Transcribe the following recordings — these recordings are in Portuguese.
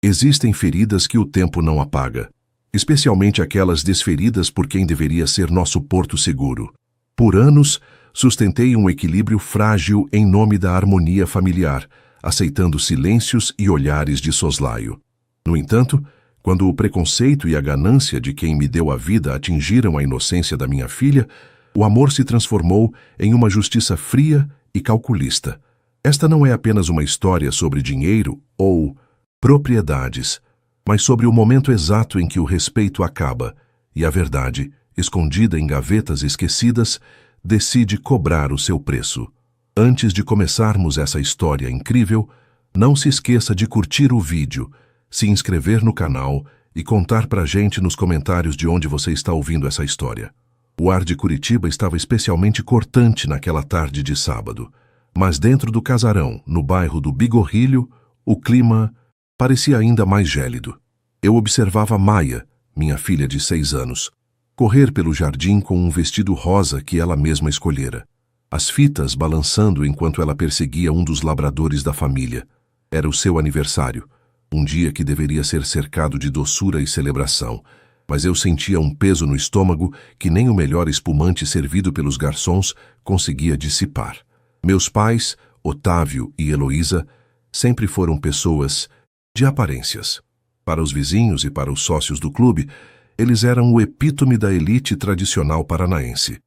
Existem feridas que o tempo não apaga, especialmente aquelas desferidas por quem deveria ser nosso porto seguro. Por anos, sustentei um equilíbrio frágil em nome da harmonia familiar, aceitando silêncios e olhares de soslaio. No entanto, quando o preconceito e a ganância de quem me deu a vida atingiram a inocência da minha filha, o amor se transformou em uma justiça fria e calculista. Esta não é apenas uma história sobre dinheiro ou propriedades, mas sobre o momento exato em que o respeito acaba e a verdade, escondida em gavetas esquecidas, decide cobrar o seu preço. Antes de começarmos essa história incrível, não se esqueça de curtir o vídeo, se inscrever no canal e contar pra gente nos comentários de onde você está ouvindo essa história. O ar de Curitiba estava especialmente cortante naquela tarde de sábado, mas dentro do casarão, no bairro do Bigorrilho, o clima parecia ainda mais gélido. Eu observava Maia, minha filha de 6 anos, correr pelo jardim com um vestido rosa que ela mesma escolhera. As fitas balançando enquanto ela perseguia um dos labradores da família. Era o seu aniversário, um dia que deveria ser cercado de doçura e celebração, mas eu sentia um peso no estômago que nem o melhor espumante servido pelos garçons conseguia dissipar. Meus pais, Otávio e Heloísa, sempre foram pessoas de aparências. Para os vizinhos e para os sócios do clube, eles eram o epítome da elite tradicional paranaense.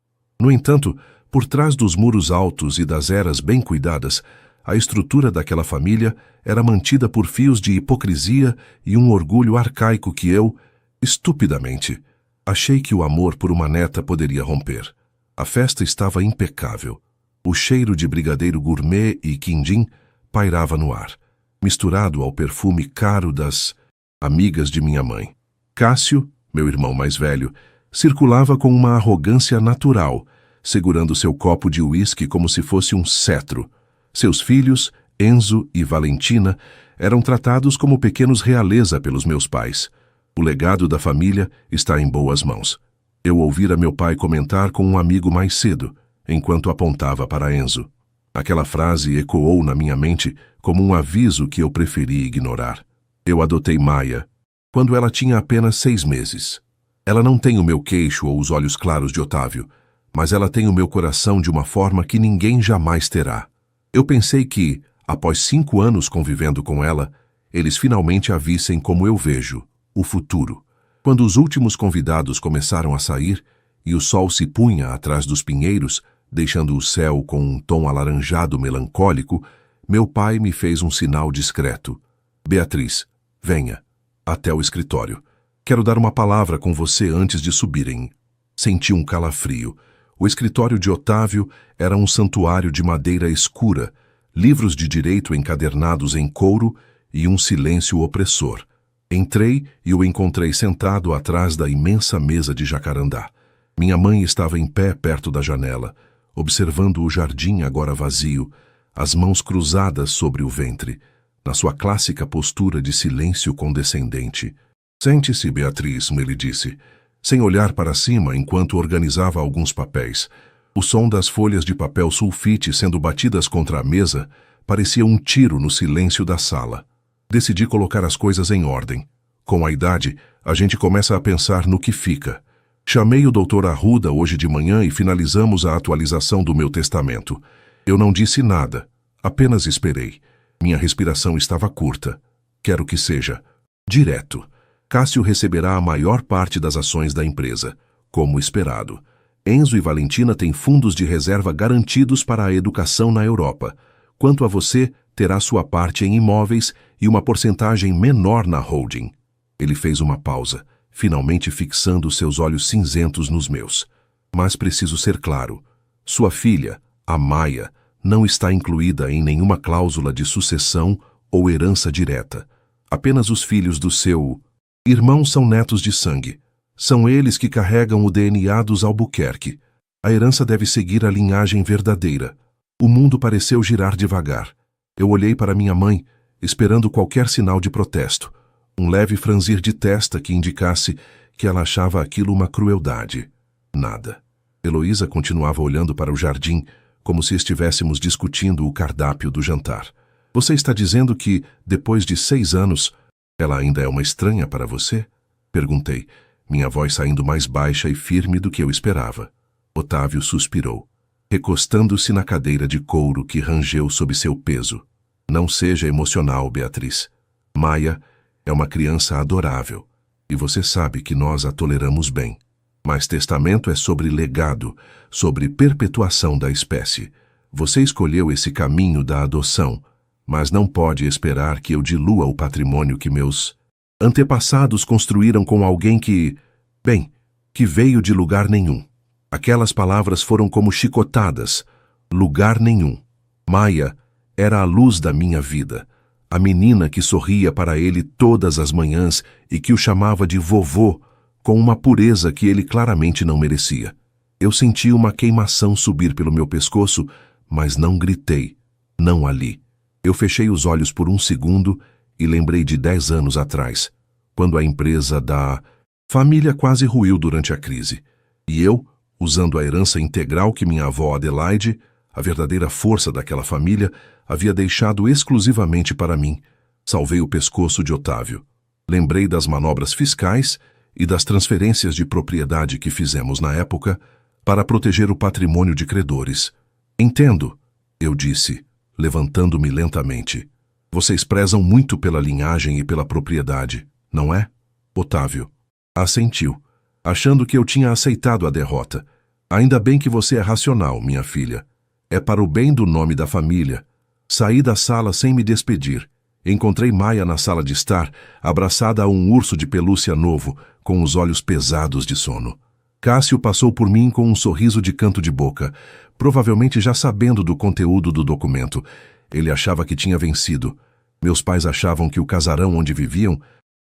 No entanto, por trás dos muros altos e das eras bem cuidadas, a estrutura daquela família era mantida por fios de hipocrisia e um orgulho arcaico que eu, estupidamente, achei que o amor por uma neta poderia romper. A festa estava impecável. O cheiro de brigadeiro gourmet e quindim pairava no ar, misturado ao perfume caro das amigas de minha mãe. Cássio, meu irmão mais velho, circulava com uma arrogância natural, segurando seu copo de uísque como se fosse um cetro. Seus filhos, Enzo e Valentina, eram tratados como pequenos realeza pelos meus pais. O legado da família está em boas mãos. Eu ouvira meu pai comentar com um amigo mais cedo, enquanto apontava para Enzo. Aquela frase ecoou na minha mente como um aviso que eu preferi ignorar. Eu adotei Maia quando ela tinha apenas 6 meses. Ela não tem o meu queixo ou os olhos claros de Otávio, mas ela tem o meu coração de uma forma que ninguém jamais terá. Eu pensei que, após 5 anos convivendo com ela, eles finalmente a vissem como eu vejo, o futuro. Quando os últimos convidados começaram a sair e o sol se punha atrás dos pinheiros, deixando o céu com um tom alaranjado melancólico, meu pai me fez um sinal discreto. Beatriz, venha, até o escritório. Quero dar uma palavra com você antes de subirem. Senti um calafrio. O escritório de Otávio era um santuário de madeira escura, livros de direito encadernados em couro e um silêncio opressor. Entrei e o encontrei sentado atrás da imensa mesa de jacarandá. Minha mãe estava em pé perto da janela, observando o jardim agora vazio, as mãos cruzadas sobre o ventre, na sua clássica postura de silêncio condescendente. Sente-se, Beatriz, ele disse, sem olhar para cima enquanto organizava alguns papéis. O som das folhas de papel sulfite sendo batidas contra a mesa parecia um tiro no silêncio da sala. Decidi colocar as coisas em ordem. Com a idade, a gente começa a pensar no que fica. Chamei o Dr. Arruda hoje de manhã e finalizamos a atualização do meu testamento. Eu não disse nada, apenas esperei. Minha respiração estava curta. Quero que seja direto. Cássio receberá a maior parte das ações da empresa, como esperado. Enzo e Valentina têm fundos de reserva garantidos para a educação na Europa. Quanto a você, terá sua parte em imóveis e uma porcentagem menor na holding. Ele fez uma pausa, finalmente fixando seus olhos cinzentos nos meus. Mas preciso ser claro. Sua filha, a Maia, não está incluída em nenhuma cláusula de sucessão ou herança direta. Apenas os filhos do seu irmão são netos de sangue. São eles que carregam o DNA dos Albuquerque. A herança deve seguir a linhagem verdadeira. O mundo pareceu girar devagar. Eu olhei para minha mãe, esperando qualquer sinal de protesto. Um leve franzir de testa que indicasse que ela achava aquilo uma crueldade. Nada. Heloísa continuava olhando para o jardim, como se estivéssemos discutindo o cardápio do jantar. Você está dizendo que, depois de 6 anos, Ela ainda é uma estranha para você? Perguntei, minha voz saindo mais baixa e firme do que eu esperava. Otávio suspirou, recostando-se na cadeira de couro que rangeu sob seu peso. Não seja emocional, Beatriz. Maia é uma criança adorável, e você sabe que nós a toleramos bem. Mas testamento é sobre legado, sobre perpetuação da espécie. Você escolheu esse caminho da adoção, mas não pode esperar que eu dilua o patrimônio que meus antepassados construíram com alguém que veio de lugar nenhum. Aquelas palavras foram como chicotadas. Lugar nenhum. Maia era a luz da minha vida, a menina que sorria para ele todas as manhãs e que o chamava de vovô, com uma pureza que ele claramente não merecia. Eu senti uma queimação subir pelo meu pescoço, mas não gritei. Não ali. Eu fechei os olhos por um segundo e lembrei de 10 anos atrás, quando a empresa da família quase ruiu durante a crise. E eu, usando a herança integral que minha avó Adelaide, a verdadeira força daquela família, havia deixado exclusivamente para mim, salvei o pescoço de Otávio. Lembrei das manobras fiscais e das transferências de propriedade que fizemos na época para proteger o patrimônio de credores. Entendo, eu disse, levantando-me lentamente. Vocês prezam muito pela linhagem e pela propriedade, não é? Otávio assentiu, achando que eu tinha aceitado a derrota. Ainda bem que você é racional, minha filha. É para o bem do nome da família. Saí da sala sem me despedir. Encontrei Maia na sala de estar, abraçada a um urso de pelúcia novo, com os olhos pesados de sono. Cássio passou por mim com um sorriso de canto de boca, provavelmente já sabendo do conteúdo do documento. Ele achava que tinha vencido. Meus pais achavam que o casarão onde viviam,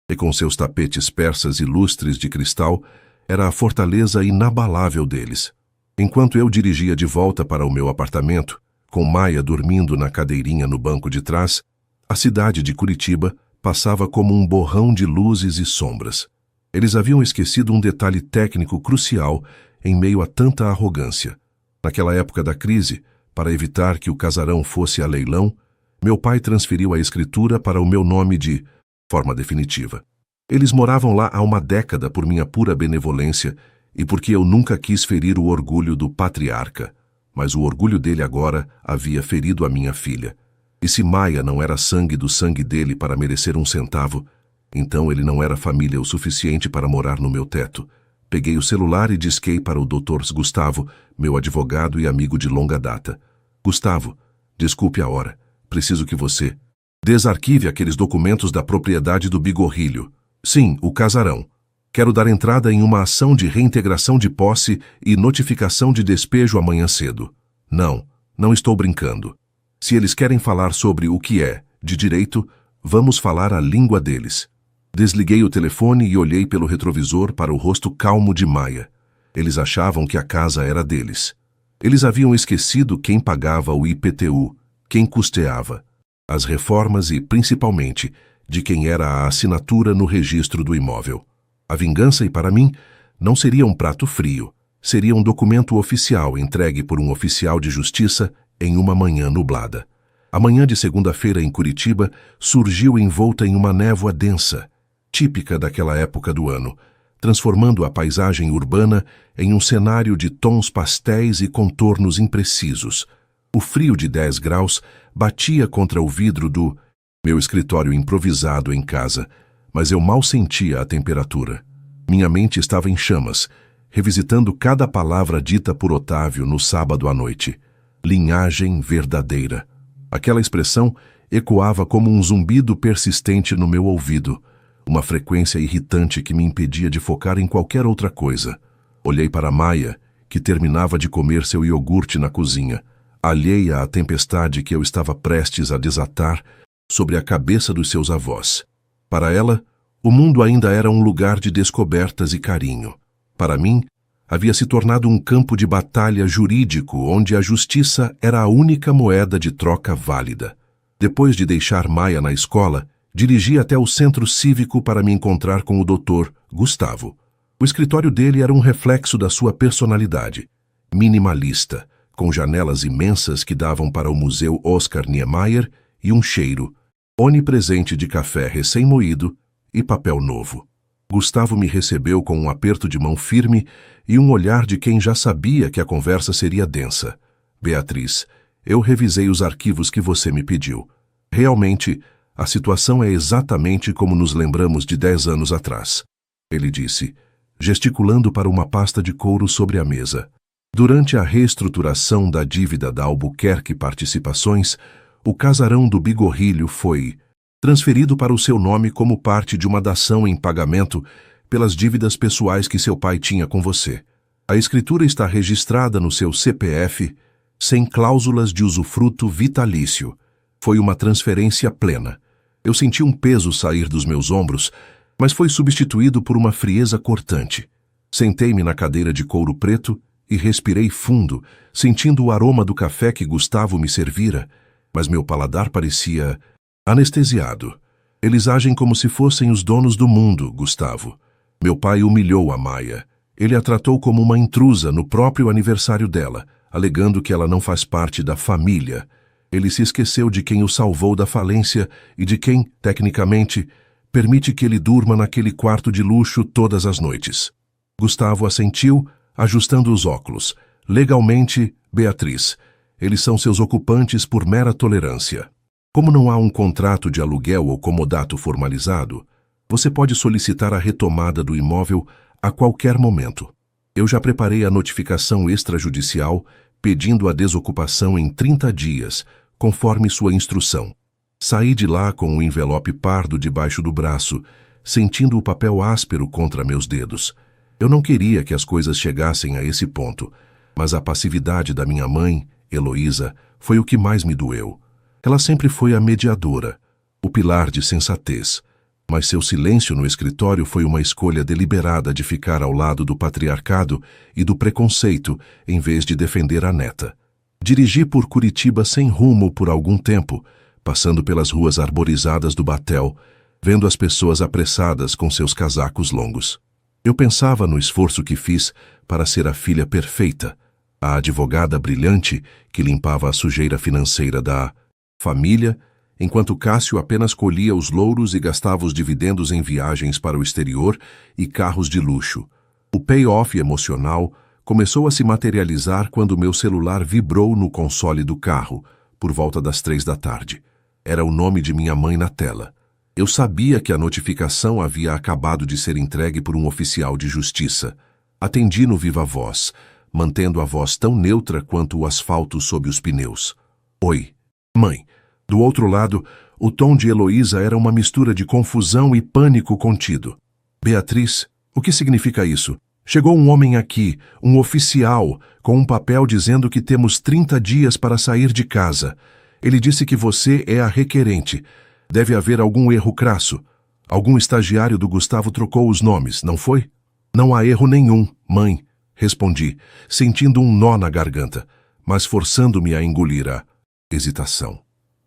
e com seus tapetes persas e lustres de cristal, era a fortaleza inabalável deles. Enquanto eu dirigia de volta para o meu apartamento, com Maia dormindo na cadeirinha no banco de trás, a cidade de Curitiba passava como um borrão de luzes e sombras. Eles haviam esquecido um detalhe técnico crucial em meio a tanta arrogância. Naquela época da crise, para evitar que o casarão fosse a leilão, meu pai transferiu a escritura para o meu nome de forma definitiva. Eles moravam lá há uma década por minha pura benevolência e porque eu nunca quis ferir o orgulho do patriarca, mas o orgulho dele agora havia ferido a minha filha. E se Maia não era sangue do sangue dele para merecer um centavo, então ele não era família o suficiente para morar no meu teto. Peguei o celular e disquei para o Dr. Gustavo, meu advogado e amigo de longa data. Gustavo, desculpe a hora. Preciso que você desarquive aqueles documentos da propriedade do Bigorrilho. Sim, o casarão. Quero dar entrada em uma ação de reintegração de posse e notificação de despejo amanhã cedo. Não estou brincando. Se eles querem falar sobre o que é de direito, vamos falar a língua deles. Desliguei o telefone e olhei pelo retrovisor para o rosto calmo de Maia. Eles achavam que a casa era deles. Eles haviam esquecido quem pagava o IPTU, quem custeava as reformas e, principalmente, de quem era a assinatura no registro do imóvel. A vingança, e para mim, não seria um prato frio, seria um documento oficial entregue por um oficial de justiça em uma manhã nublada. A manhã de segunda-feira em Curitiba surgiu envolta em uma névoa densa, típica daquela época do ano, transformando a paisagem urbana em um cenário de tons pastéis e contornos imprecisos. O frio de 10 graus batia contra o vidro do meu escritório improvisado em casa, mas eu mal sentia a temperatura. Minha mente estava em chamas, revisitando cada palavra dita por Otávio no sábado à noite. Linhagem verdadeira. Aquela expressão ecoava como um zumbido persistente no meu ouvido, uma frequência irritante que me impedia de focar em qualquer outra coisa. Olhei para Maia, que terminava de comer seu iogurte na cozinha, alheia à tempestade que eu estava prestes a desatar sobre a cabeça dos seus avós. Para ela, o mundo ainda era um lugar de descobertas e carinho. Para mim, havia se tornado um campo de batalha jurídico onde a justiça era a única moeda de troca válida. Depois de deixar Maia na escola, dirigi até o centro cívico para me encontrar com o Dr. Gustavo. O escritório dele era um reflexo da sua personalidade, minimalista, com janelas imensas que davam para o Museu Oscar Niemeyer e um cheiro onipresente de café recém-moído, e papel novo. Gustavo me recebeu com um aperto de mão firme e um olhar de quem já sabia que a conversa seria densa. Beatriz, eu revisei os arquivos que você me pediu. Realmente, a situação é exatamente como nos lembramos de 10 anos atrás. Ele disse, gesticulando para uma pasta de couro sobre a mesa. Durante a reestruturação da dívida da Albuquerque Participações, o casarão do Bigorrilho foi transferido para o seu nome como parte de uma dação em pagamento pelas dívidas pessoais que seu pai tinha com você. A escritura está registrada no seu CPF, sem cláusulas de usufruto vitalício. Foi uma transferência plena. Eu senti um peso sair dos meus ombros, mas foi substituído por uma frieza cortante. Sentei-me na cadeira de couro preto e respirei fundo, sentindo o aroma do café que Gustavo me servira, mas meu paladar parecia anestesiado. Eles agem como se fossem os donos do mundo, Gustavo. Meu pai humilhou a Maia. Ele a tratou como uma intrusa no próprio aniversário dela, alegando que ela não faz parte da família. Ele se esqueceu de quem o salvou da falência e de quem, tecnicamente, permite que ele durma naquele quarto de luxo todas as noites. Gustavo assentiu, ajustando os óculos. Legalmente, Beatriz, eles são seus ocupantes por mera tolerância. Como não há um contrato de aluguel ou comodato formalizado, você pode solicitar a retomada do imóvel a qualquer momento. Eu já preparei a notificação extrajudicial pedindo a desocupação em 30 dias, conforme sua instrução. Saí de lá com um envelope pardo debaixo do braço, sentindo o papel áspero contra meus dedos. Eu não queria que as coisas chegassem a esse ponto, mas a passividade da minha mãe, Heloísa, foi o que mais me doeu. Ela sempre foi a mediadora, o pilar de sensatez, mas seu silêncio no escritório foi uma escolha deliberada de ficar ao lado do patriarcado e do preconceito em vez de defender a neta. Dirigi por Curitiba sem rumo por algum tempo, passando pelas ruas arborizadas do Batel, vendo as pessoas apressadas com seus casacos longos. Eu pensava no esforço que fiz para ser a filha perfeita, a advogada brilhante que limpava a sujeira financeira da família, enquanto Cássio apenas colhia os louros e gastava os dividendos em viagens para o exterior e carros de luxo. O payoff emocional começou a se materializar quando meu celular vibrou no console do carro, por volta das 3 da tarde. Era o nome de minha mãe na tela. Eu sabia que a notificação havia acabado de ser entregue por um oficial de justiça. Atendi no viva voz, mantendo a voz tão neutra quanto o asfalto sob os pneus. Oi, mãe. Do outro lado, o tom de Heloísa era uma mistura de confusão e pânico contido. Beatriz, o que significa isso? Chegou um homem aqui, um oficial, com um papel dizendo que temos 30 dias para sair de casa. Ele disse que você é a requerente. Deve haver algum erro crasso. Algum estagiário do Gustavo trocou os nomes, não foi? Não há erro nenhum, mãe, respondi, sentindo um nó na garganta, mas forçando-me a engolir a hesitação.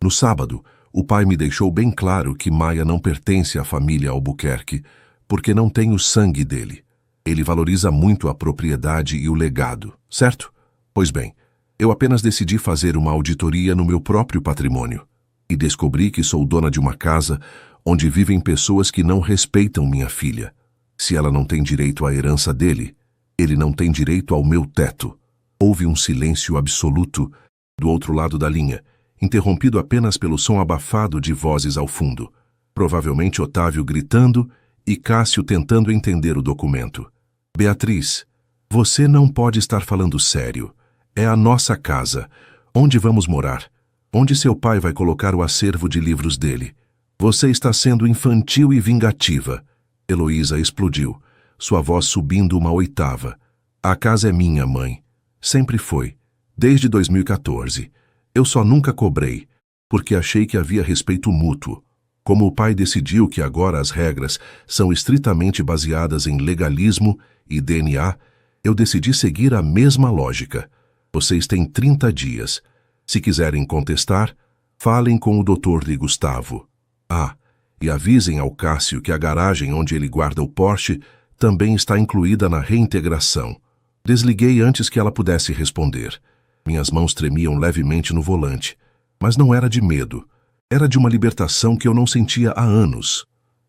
No sábado, o pai me deixou bem claro que Maia não pertence à família Albuquerque, porque não tem o sangue dele. Ele valoriza muito a propriedade e o legado, certo? Pois bem, eu apenas decidi fazer uma auditoria no meu próprio patrimônio e descobri que sou dona de uma casa onde vivem pessoas que não respeitam minha filha. Se ela não tem direito à herança dele, ele não tem direito ao meu teto. Houve um silêncio absoluto do outro lado da linha, interrompido apenas pelo som abafado de vozes ao fundo. Provavelmente Otávio gritando e Cássio tentando entender o documento. Beatriz, você não pode estar falando sério. É a nossa casa. Onde vamos morar? Onde seu pai vai colocar o acervo de livros dele? Você está sendo infantil e vingativa. Heloísa explodiu, sua voz subindo uma oitava. A casa é minha, mãe. Sempre foi. Desde 2014. Eu só nunca cobrei, porque achei que havia respeito mútuo. Como o pai decidiu que agora as regras são estritamente baseadas em legalismo e DNA, eu decidi seguir a mesma lógica. Vocês têm 30 dias. Se quiserem contestar, falem com o Dr. de Gustavo. Ah, e avisem ao Cássio que a garagem onde ele guarda o Porsche também está incluída na reintegração. Desliguei antes que ela pudesse responder. Minhas mãos tremiam levemente no volante, mas não era de medo. Era de uma libertação que eu não sentia há anos.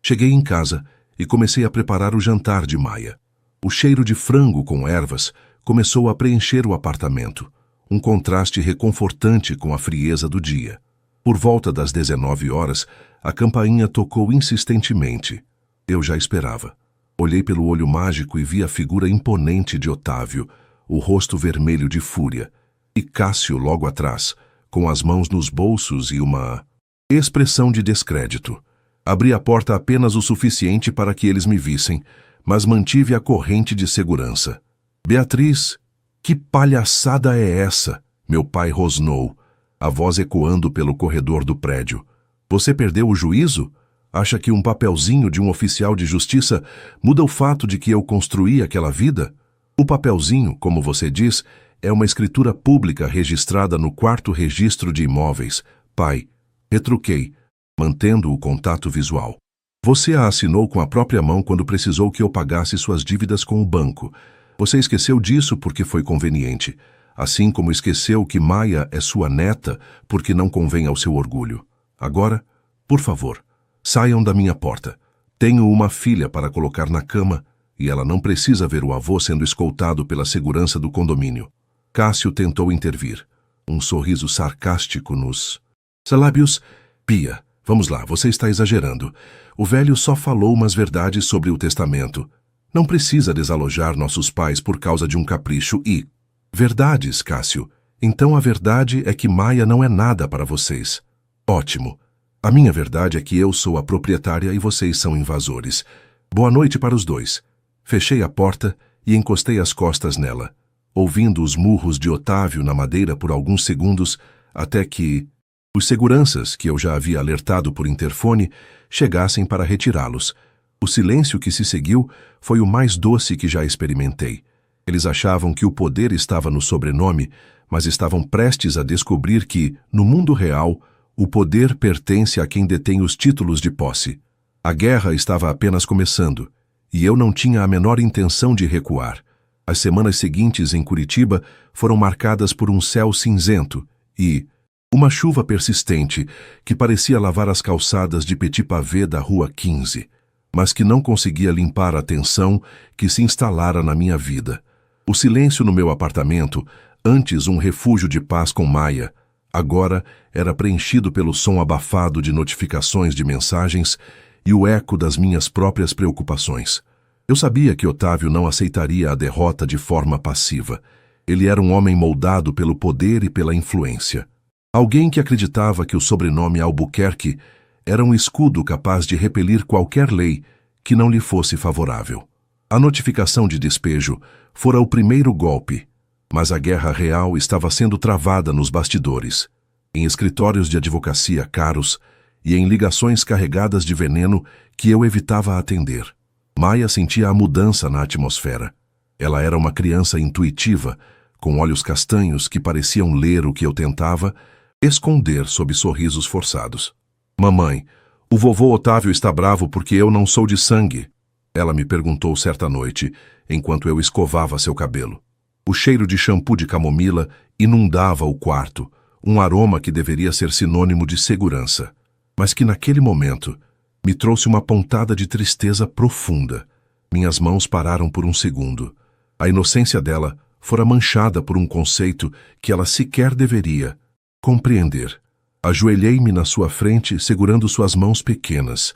Cheguei em casa e comecei a preparar o jantar de Maia. O cheiro de frango com ervas começou a preencher o apartamento, um contraste reconfortante com a frieza do dia. Por volta das 19 horas, a campainha tocou insistentemente. Eu já esperava. Olhei pelo olho mágico e vi a figura imponente de Otávio, o rosto vermelho de fúria, e Cássio logo atrás, com as mãos nos bolsos e uma expressão de descrédito. Abri a porta apenas o suficiente para que eles me vissem, mas mantive a corrente de segurança. Beatriz, que palhaçada é essa? Meu pai rosnou, a voz ecoando pelo corredor do prédio. Você perdeu o juízo? Acha que um papelzinho de um oficial de justiça muda o fato de que eu construí aquela vida? O papelzinho, como você diz, é uma escritura pública registrada no 4º registro de imóveis. Pai, retruquei, mantendo o contato visual. Você a assinou com a própria mão quando precisou que eu pagasse suas dívidas com o banco. Você esqueceu disso porque foi conveniente, assim como esqueceu que Maia é sua neta porque não convém ao seu orgulho. Agora, por favor, saiam da minha porta. Tenho uma filha para colocar na cama e ela não precisa ver o avô sendo escoltado pela segurança do condomínio. Cássio tentou intervir, um sorriso sarcástico nos lábios. Pia, vamos lá, você está exagerando. O velho só falou umas verdades sobre o testamento. Não precisa desalojar nossos pais por causa de um capricho e... Verdades, Cássio. Então a verdade é que Maia não é nada para vocês. Ótimo. A minha verdade é que eu sou a proprietária e vocês são invasores. Boa noite para os dois. Fechei a porta e encostei as costas nela, ouvindo os murros de Otávio na madeira por alguns segundos, até que os seguranças, que eu já havia alertado por interfone, chegassem para retirá-los. O silêncio que se seguiu foi o mais doce que já experimentei. Eles achavam que o poder estava no sobrenome, mas estavam prestes a descobrir que, no mundo real, o poder pertence a quem detém os títulos de posse. A guerra estava apenas começando, e eu não tinha a menor intenção de recuar. As semanas seguintes em Curitiba foram marcadas por um céu cinzento e uma chuva persistente que parecia lavar as calçadas de petit pavé da Rua 15, mas que não conseguia limpar a tensão que se instalara na minha vida. O silêncio no meu apartamento, antes um refúgio de paz com Maia, agora era preenchido pelo som abafado de notificações de mensagens e o eco das minhas próprias preocupações. Eu sabia que Otávio não aceitaria a derrota de forma passiva. Ele era um homem moldado pelo poder e pela influência. Alguém que acreditava que o sobrenome Albuquerque era um escudo capaz de repelir qualquer lei que não lhe fosse favorável. A notificação de despejo fora o primeiro golpe, mas a guerra real estava sendo travada nos bastidores, em escritórios de advocacia caros e em ligações carregadas de veneno que eu evitava atender. Maia sentia a mudança na atmosfera. Ela era uma criança intuitiva, com olhos castanhos que pareciam ler o que eu tentava esconder sob sorrisos forçados. Mamãe, o vovô Otávio está bravo porque eu não sou de sangue. Ela me perguntou certa noite, enquanto eu escovava seu cabelo. O cheiro de shampoo de camomila inundava o quarto, um aroma que deveria ser sinônimo de segurança, mas que naquele momento me trouxe uma pontada de tristeza profunda. Minhas mãos pararam por um segundo. A inocência dela fora manchada por um conceito que ela sequer deveria compreender. Ajoelhei-me na sua frente, segurando suas mãos pequenas.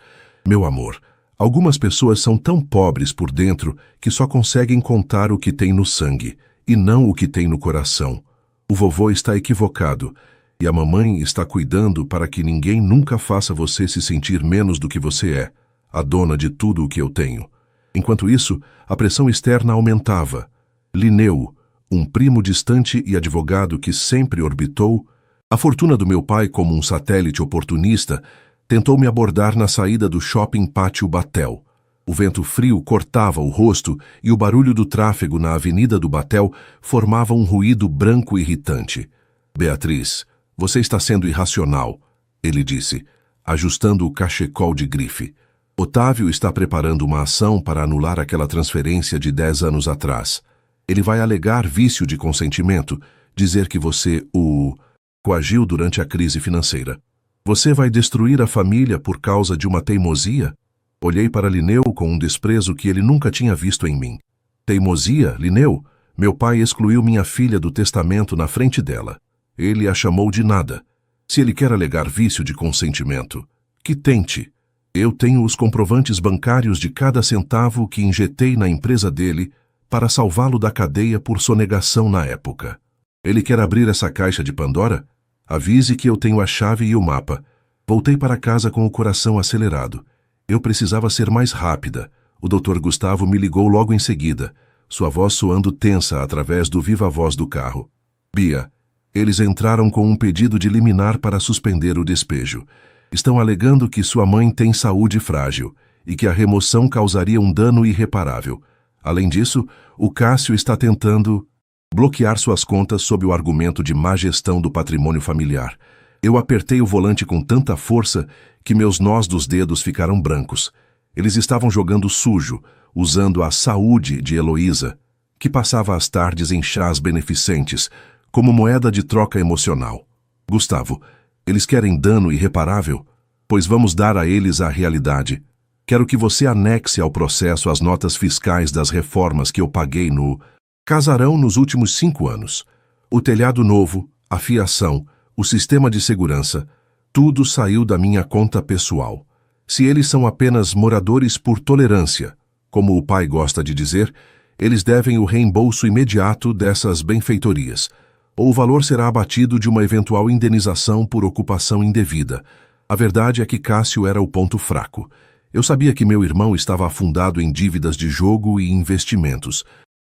Meu amor, algumas pessoas são tão pobres por dentro que só conseguem contar o que tem no sangue, e não o que tem no coração. O vovô está equivocado, e a mamãe está cuidando para que ninguém nunca faça você se sentir menos do que você é, a dona de tudo o que eu tenho. Enquanto isso, a pressão externa aumentava. Linneu, um primo distante e advogado que sempre orbitou a fortuna do meu pai como um satélite oportunista, tentou me abordar na saída do shopping Pátio Batel. O vento frio cortava o rosto e o barulho do tráfego na avenida do Batel formava um ruído branco irritante. Beatriz, você está sendo irracional, ele disse, ajustando o cachecol de grife. Otávio está preparando uma ação para anular aquela transferência de 10 anos atrás. Ele vai alegar vício de consentimento, dizer que você o coagiu durante a crise financeira. Você vai destruir a família por causa de uma teimosia? Olhei para Linneu com um desprezo que ele nunca tinha visto em mim. Teimosia, Linneu? Meu pai excluiu minha filha do testamento na frente dela. Ele a chamou de nada. Se ele quer alegar vício de consentimento, que tente. Eu tenho os comprovantes bancários de cada centavo que injetei na empresa dele para salvá-lo da cadeia por sonegação na época. Ele quer abrir essa caixa de Pandora? Avise que eu tenho a chave e o mapa. Voltei para casa com o coração acelerado. Eu precisava ser mais rápida. O Dr. Gustavo me ligou logo em seguida, sua voz soando tensa através do viva-voz do carro. Bia, eles entraram com um pedido de liminar para suspender o despejo. Estão alegando que sua mãe tem saúde frágil e que a remoção causaria um dano irreparável. Além disso, o Cássio está tentando bloquear suas contas sob o argumento de má gestão do patrimônio familiar. Eu apertei o volante com tanta força que meus nós dos dedos ficaram brancos. Eles estavam jogando sujo, usando a saúde de Heloísa, que passava as tardes em chás beneficentes, como moeda de troca emocional. Gustavo, eles querem dano irreparável? Pois vamos dar a eles a realidade. Quero que você anexe ao processo as notas fiscais das reformas que eu paguei no casarão nos últimos 5 anos. O telhado novo, a fiação, o sistema de segurança, tudo saiu da minha conta pessoal. Se eles são apenas moradores por tolerância, como o pai gosta de dizer, eles devem o reembolso imediato dessas benfeitorias, ou o valor será abatido de uma eventual indenização por ocupação indevida. A verdade é que Cássio era o ponto fraco. Eu sabia que meu irmão estava afundado em dívidas de jogo e investimentos,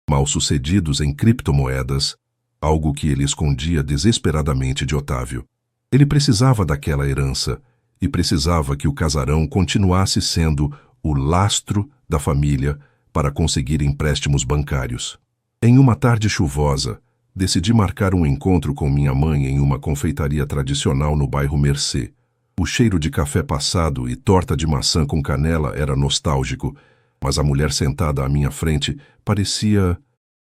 mal-sucedidos em criptomoedas, algo que ele escondia desesperadamente de Otávio. Ele precisava daquela herança e precisava que o casarão continuasse sendo o lastro da família para conseguir empréstimos bancários. Em uma tarde chuvosa, decidi marcar um encontro com minha mãe em uma confeitaria tradicional no bairro Mercê. O cheiro de café passado e torta de maçã com canela era nostálgico, mas a mulher sentada à minha frente parecia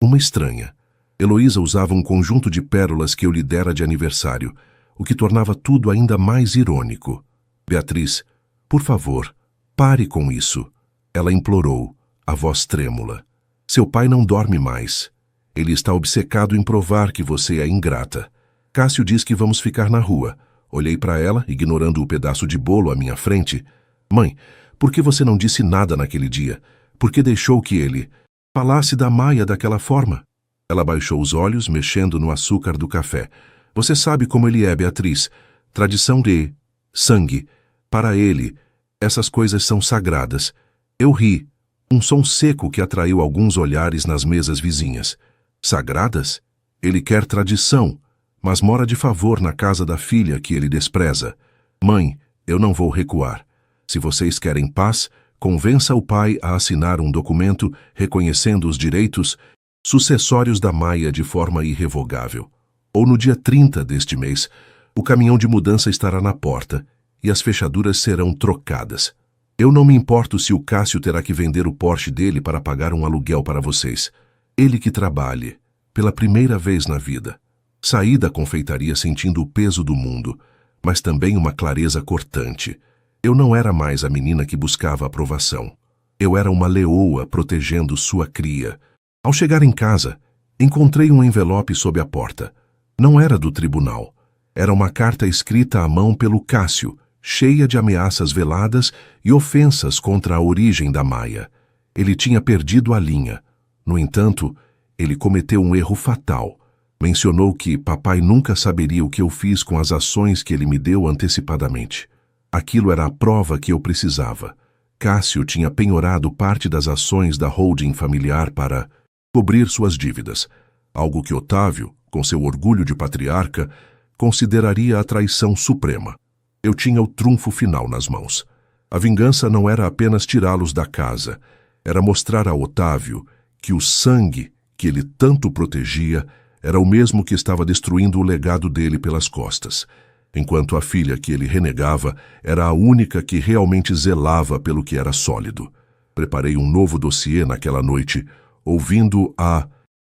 uma estranha. Heloísa usava um conjunto de pérolas que eu lhe dera de aniversário, o que tornava tudo ainda mais irônico. Beatriz, por favor, pare com isso. Ela implorou, a voz trêmula. Seu pai não dorme mais. Ele está obcecado em provar que você é ingrata. Cássio diz que vamos ficar na rua. Olhei para ela, ignorando o pedaço de bolo à minha frente. Mãe, por que você não disse nada naquele dia? Por que deixou que ele falasse da Maia daquela forma? Ela baixou os olhos, mexendo no açúcar do café. Você sabe como ele é, Beatriz. Tradição de sangue. Para ele, essas coisas são sagradas. Eu ri. Um som seco que atraiu alguns olhares nas mesas vizinhas. Sagradas? Ele quer tradição, mas mora de favor na casa da filha que ele despreza. Mãe, eu não vou recuar. Se vocês querem paz, convença o pai a assinar um documento reconhecendo os direitos sucessórios da Maia de forma irrevogável. Ou no dia 30 deste mês, o caminhão de mudança estará na porta e as fechaduras serão trocadas. Eu não me importo se o Cássio terá que vender o Porsche dele para pagar um aluguel para vocês. Ele que trabalhe, pela primeira vez na vida. Saí da confeitaria sentindo o peso do mundo, mas também uma clareza cortante. Eu não era mais a menina que buscava aprovação. Eu era uma leoa protegendo sua cria. Ao chegar em casa, encontrei um envelope sob a porta. Não era do tribunal. Era uma carta escrita à mão pelo Cássio, cheia de ameaças veladas e ofensas contra a origem da Maia. Ele tinha perdido a linha. No entanto, ele cometeu um erro fatal. Mencionou que papai nunca saberia o que eu fiz com as ações que ele me deu antecipadamente. Aquilo era a prova que eu precisava. Cássio tinha penhorado parte das ações da holding familiar para cobrir suas dívidas, algo que Otávio, com seu orgulho de patriarca, consideraria a traição suprema. Eu tinha o trunfo final nas mãos. A vingança não era apenas tirá-los da casa, era mostrar a Otávio que o sangue que ele tanto protegia era o mesmo que estava destruindo o legado dele pelas costas, enquanto a filha que ele renegava era a única que realmente zelava pelo que era sólido. Preparei um novo dossiê naquela noite, ouvindo a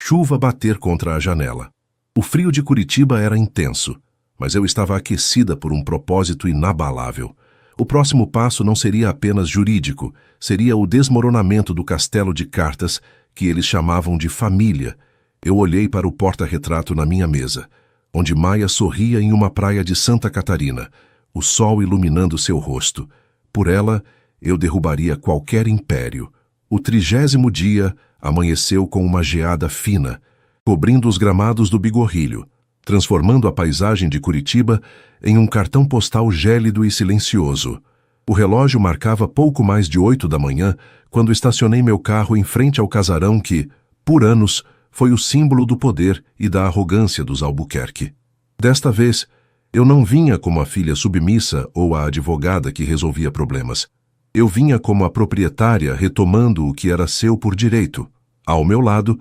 chuva bater contra a janela. O frio de Curitiba era intenso, mas eu estava aquecida por um propósito inabalável. O próximo passo não seria apenas jurídico, seria o desmoronamento do castelo de cartas que eles chamavam de família. Eu olhei para o porta-retrato na minha mesa, onde Maia sorria em uma praia de Santa Catarina, o sol iluminando seu rosto. Por ela, eu derrubaria qualquer império. O 30º dia amanheceu com uma geada fina, cobrindo os gramados do Bigorrilho, transformando a paisagem de Curitiba em um cartão postal gélido e silencioso. O relógio marcava pouco mais de 8 da manhã quando estacionei meu carro em frente ao casarão que, por anos, foi o símbolo do poder e da arrogância dos Albuquerque. Desta vez, eu não vinha como a filha submissa ou a advogada que resolvia problemas. Eu vinha como a proprietária retomando o que era seu por direito. Ao meu lado,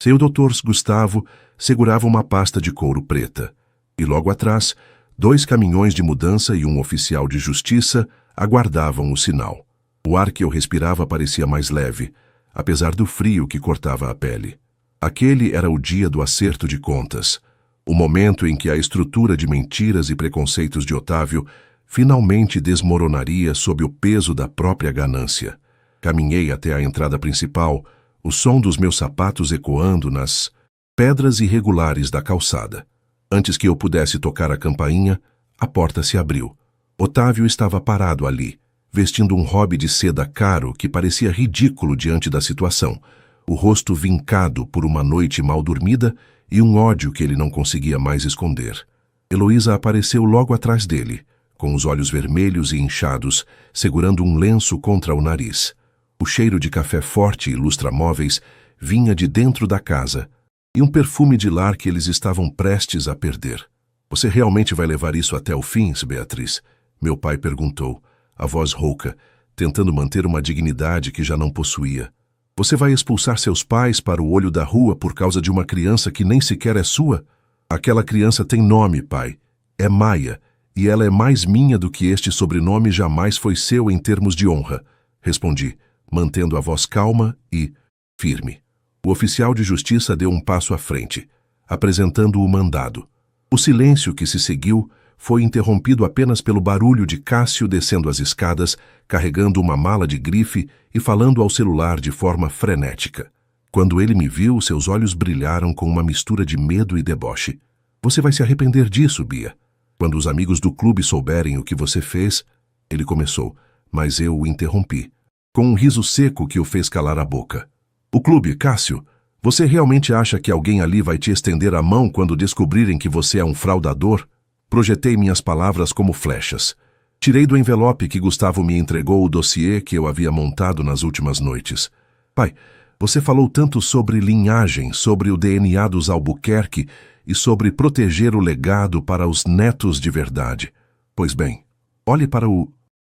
seu Dr. Gustavo segurava uma pasta de couro preta. E logo atrás, 2 caminhões de mudança e um oficial de justiça aguardavam o sinal. O ar que eu respirava parecia mais leve, apesar do frio que cortava a pele. Aquele era o dia do acerto de contas, o momento em que a estrutura de mentiras e preconceitos de Otávio finalmente desmoronaria sob o peso da própria ganância. Caminhei até a entrada principal, o som dos meus sapatos ecoando nas pedras irregulares da calçada. Antes que eu pudesse tocar a campainha, a porta se abriu. Otávio estava parado ali, vestindo um hobby de seda caro que parecia ridículo diante da situação, o rosto vincado por uma noite mal dormida e um ódio que ele não conseguia mais esconder. Heloísa apareceu logo atrás dele, com os olhos vermelhos e inchados, segurando um lenço contra o nariz. O cheiro de café forte e lustramóveis vinha de dentro da casa, e um perfume de lar que eles estavam prestes a perder. Você realmente vai levar isso até o fim, Beatriz? Meu pai perguntou, a voz rouca, tentando manter uma dignidade que já não possuía. Você vai expulsar seus pais para o olho da rua por causa de uma criança que nem sequer é sua? Aquela criança tem nome, pai. É Maia, e ela é mais minha do que este sobrenome jamais foi seu em termos de honra, respondi, mantendo a voz calma e firme. O oficial de justiça deu um passo à frente, apresentando o mandado. O silêncio que se seguiu foi interrompido apenas pelo barulho de Cássio descendo as escadas, carregando uma mala de grife e falando ao celular de forma frenética. Quando ele me viu, seus olhos brilharam com uma mistura de medo e deboche. Você vai se arrepender disso, Bia. Quando os amigos do clube souberem o que você fez, ele começou, mas eu o interrompi, com um riso seco que o fez calar a boca. O clube, Cássio, você realmente acha que alguém ali vai te estender a mão quando descobrirem que você é um fraudador? Projetei minhas palavras como flechas. Tirei do envelope que Gustavo me entregou o dossiê que eu havia montado nas últimas noites. Pai, você falou tanto sobre linhagem, sobre o DNA dos Albuquerque e sobre proteger o legado para os netos de verdade. Pois bem, olhe para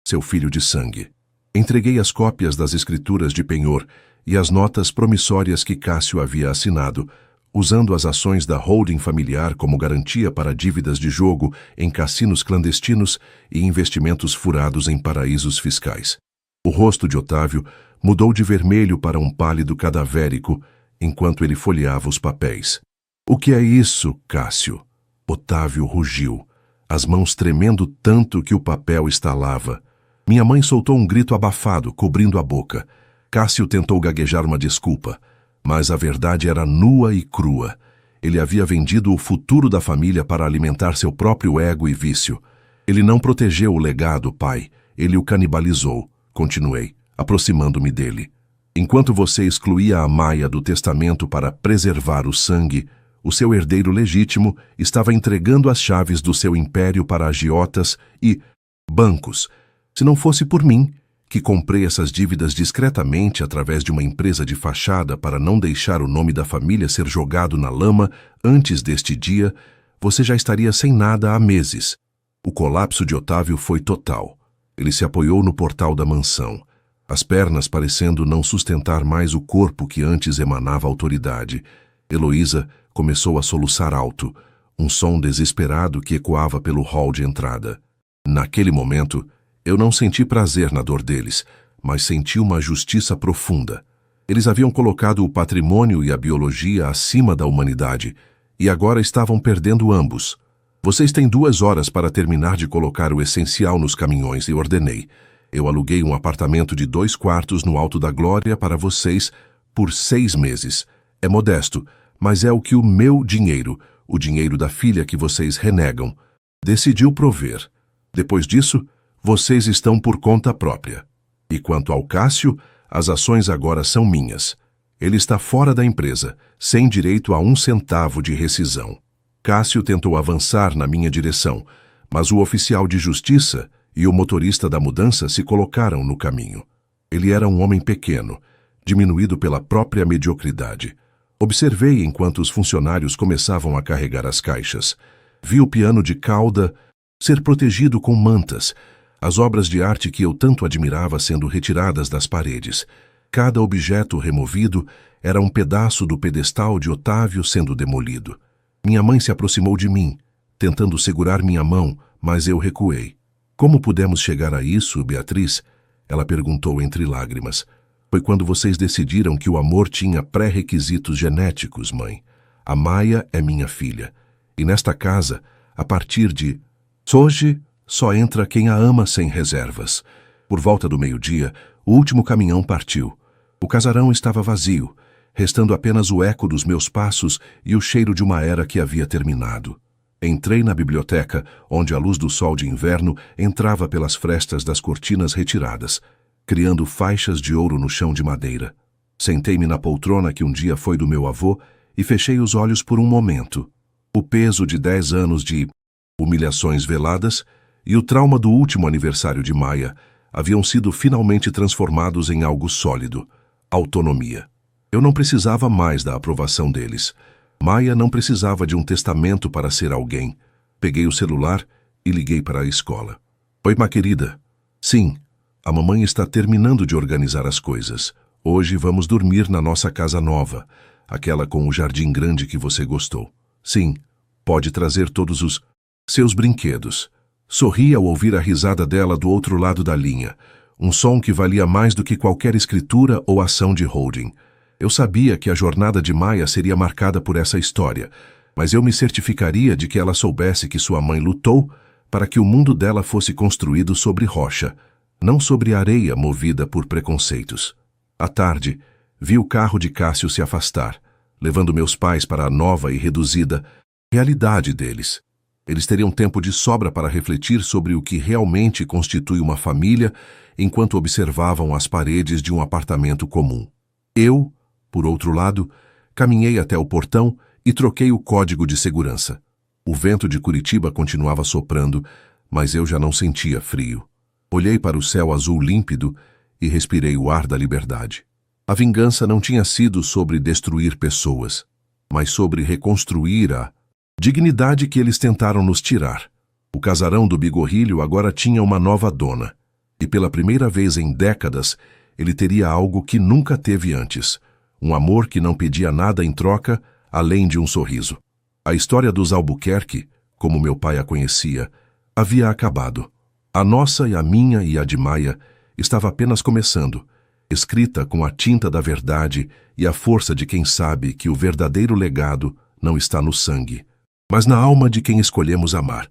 seu filho de sangue. Entreguei as cópias das escrituras de penhor e as notas promissórias que Cássio havia assinado, usando as ações da holding familiar como garantia para dívidas de jogo em cassinos clandestinos e investimentos furados em paraísos fiscais. O rosto de Otávio mudou de vermelho para um pálido cadavérico enquanto ele folheava os papéis. O que é isso, Cássio? Otávio rugiu, as mãos tremendo tanto que o papel estalava. Minha mãe soltou um grito abafado, cobrindo a boca. Cássio tentou gaguejar uma desculpa, mas a verdade era nua e crua. Ele havia vendido o futuro da família para alimentar seu próprio ego e vício. Ele não protegeu o legado, pai. Ele o canibalizou, continuei, aproximando-me dele. Enquanto você excluía a Maia do testamento para preservar o sangue, o seu herdeiro legítimo estava entregando as chaves do seu império para agiotas e bancos. Se não fosse por mim, que comprei essas dívidas discretamente através de uma empresa de fachada para não deixar o nome da família ser jogado na lama antes deste dia, você já estaria sem nada há meses. O colapso de Otávio foi total. Ele se apoiou no portal da mansão, as pernas parecendo não sustentar mais o corpo que antes emanava autoridade. Heloísa começou a soluçar alto, um som desesperado que ecoava pelo hall de entrada. Naquele momento, eu não senti prazer na dor deles, mas senti uma justiça profunda. Eles haviam colocado o patrimônio e a biologia acima da humanidade, e agora estavam perdendo ambos. Vocês têm 2 horas para terminar de colocar o essencial nos caminhões e ordenei. Eu aluguei um apartamento de 2 quartos no Alto da Glória para vocês por 6 meses. É modesto, mas é o que o meu dinheiro, o dinheiro da filha que vocês renegam, decidiu prover. Depois disso, vocês estão por conta própria. E quanto ao Cássio, as ações agora são minhas. Ele está fora da empresa, sem direito a 1 centavo de rescisão. Cássio tentou avançar na minha direção, mas o oficial de justiça e o motorista da mudança se colocaram no caminho. Ele era um homem pequeno, diminuído pela própria mediocridade. Observei enquanto os funcionários começavam a carregar as caixas. Vi o piano de cauda ser protegido com mantas, as obras de arte que eu tanto admirava sendo retiradas das paredes. Cada objeto removido era um pedaço do pedestal de Otávio sendo demolido. Minha mãe se aproximou de mim, tentando segurar minha mão, mas eu recuei. Como pudemos chegar a isso, Beatriz? Ela perguntou entre lágrimas. Foi quando vocês decidiram que o amor tinha pré-requisitos genéticos, mãe. A Maia é minha filha. E nesta casa, a partir de hoje, só entra quem a ama sem reservas. Por volta do meio-dia, o último caminhão partiu. O casarão estava vazio, restando apenas o eco dos meus passos e o cheiro de uma era que havia terminado. Entrei na biblioteca, onde a luz do sol de inverno entrava pelas frestas das cortinas retiradas, criando faixas de ouro no chão de madeira. Sentei-me na poltrona que um dia foi do meu avô e fechei os olhos por um momento. O peso de 10 anos de humilhações veladas e o trauma do último aniversário de Maia haviam sido finalmente transformados em algo sólido: autonomia. Eu não precisava mais da aprovação deles. Maia não precisava de um testamento para ser alguém. Peguei o celular e liguei para a escola. Oi, minha querida. Sim, a mamãe está terminando de organizar as coisas. Hoje vamos dormir na nossa casa nova, aquela com o jardim grande que você gostou. Sim, pode trazer todos os seus brinquedos. Sorri ao ouvir a risada dela do outro lado da linha, um som que valia mais do que qualquer escritura ou ação de holding. Eu sabia que a jornada de Maia seria marcada por essa história, mas eu me certificaria de que ela soubesse que sua mãe lutou para que o mundo dela fosse construído sobre rocha, não sobre areia movida por preconceitos. À tarde, vi o carro de Cássio se afastar, levando meus pais para a nova e reduzida realidade deles. Eles teriam tempo de sobra para refletir sobre o que realmente constitui uma família enquanto observavam as paredes de um apartamento comum. Eu, por outro lado, caminhei até o portão e troquei o código de segurança. O vento de Curitiba continuava soprando, mas eu já não sentia frio. Olhei para o céu azul límpido e respirei o ar da liberdade. A vingança não tinha sido sobre destruir pessoas, mas sobre reconstruir a dignidade que eles tentaram nos tirar. O casarão do Bigorrilho agora tinha uma nova dona, e pela primeira vez em décadas, ele teria algo que nunca teve antes: um amor que não pedia nada em troca, além de um sorriso. A história dos Albuquerque, como meu pai a conhecia, havia acabado. A nossa e a minha e a de Maia estava apenas começando, escrita com a tinta da verdade e a força de quem sabe que o verdadeiro legado não está no sangue, mas na alma de quem escolhemos amar.